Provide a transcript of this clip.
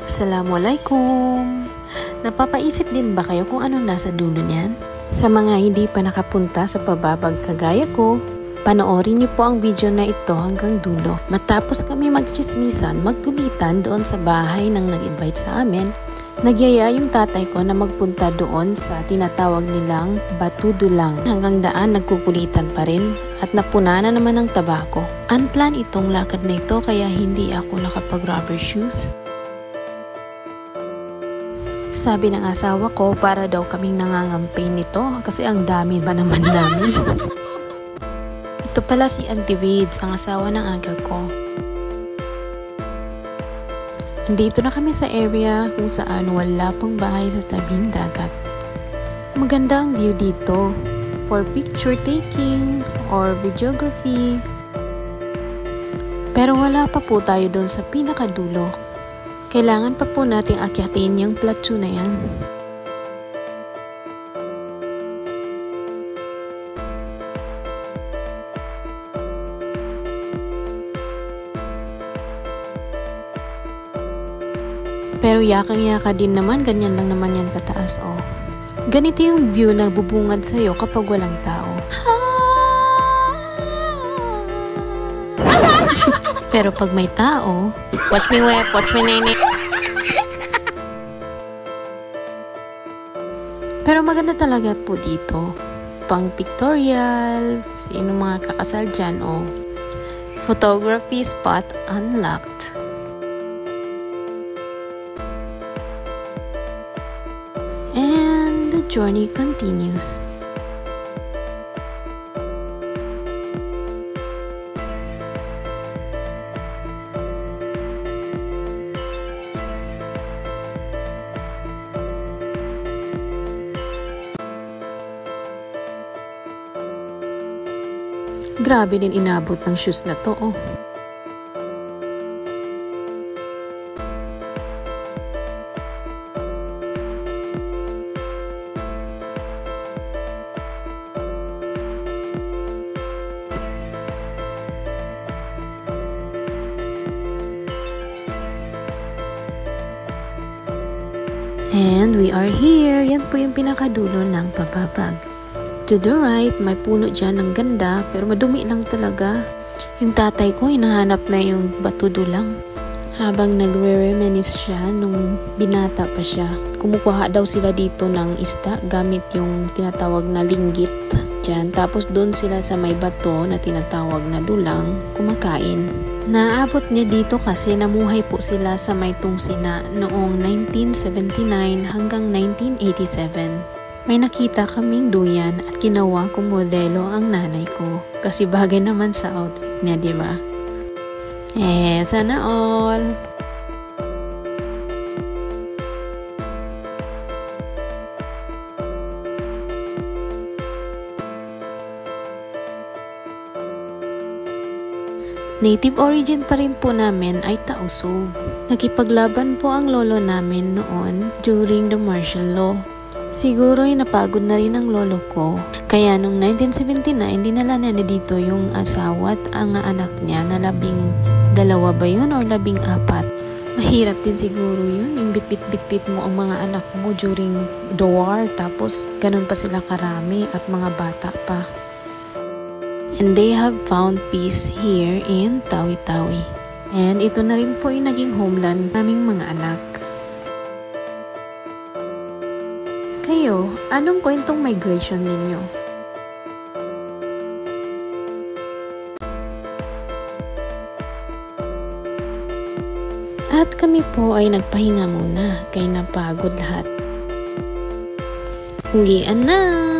Assalamualaikum! Napapaisip din ba kayo kung anong nasa dulo niyan? Sa mga hindi pa nakapunta sa pababag kagaya ko, panoorin niyo po ang video na ito hanggang dulo. Matapos kami magchismisan, magkulitan doon sa bahay ng nag-invite sa amin, nagyaya yung tatay ko na magpunta doon sa tinatawag nilang Batudulang. Hanggang daan nagkukulitan pa rin at napuna na naman ng tabako. Unplanned itong lakad na ito kaya hindi ako nakapag-rubber shoes. Sabi ng asawa ko para daw kaming nangangampay nito kasi ang dami ba naman namin. Ito pala si Auntie Vids, ang asawa ng uncle ko. Andito na kami sa area kung saan wala pang bahay sa tabing dagat. Maganda ang view dito for picture taking or videography. Pero wala pa po tayo doon sa pinakadulo. Kailangan pa po nating akyatin yung plateau na yan. Pero yakang-yaka din naman, ganyan lang naman yan kataas, oh. Ganito yung view na bubungad sa'yo kapag walang tao. Pero pag may tao, watch me wep, watch me nene. Pero maganda talaga po dito. Pang pictorial, sino mga kakasal dyan, oh. Photography spot unlocked. And the journey continues. Grabe din inabot ng shoes na to, oh. And we are here. Yan po yung pinakadulo ng pababag. To the right, may puno dyan ng ganda pero madumi lang talaga. Yung tatay ko, hinahanap na yung Batudulang. Habang nagre-reminisce siya nung binata pa siya. Kumukuha daw sila dito ng isda gamit yung tinatawag na linggit dyan. Tapos doon sila sa may bato na tinatawag na dulang kumakain. Naabot niya dito kasi namuhay po sila sa may Tungsina noong 1979 hanggang 1987. May nakita kaming duyan at ginawa kong modelo ang nanay ko kasi bagay naman sa outfit niya, di ba? Sana all! Native origin pa rin po namin ay Tausug. Nakipaglaban po ang lolo namin noon during the martial law. Siguro'y napagod na rin ang lolo ko. Kaya noong 1979, dinala na dito yung asawa at ang anak niya na 12 ba yun or 14. Mahirap din siguro yun, yung bit-bit mo ang mga anak mo during the war. Tapos ganun pa sila karami at mga bata pa. And they have found peace here in Tawi-Tawi. And ito na rin po yung naging homeland naming mga anak. Kayo, anong kwentong migration ninyo? At kami po ay nagpahinga muna kaya napagod lahat. Uwian na!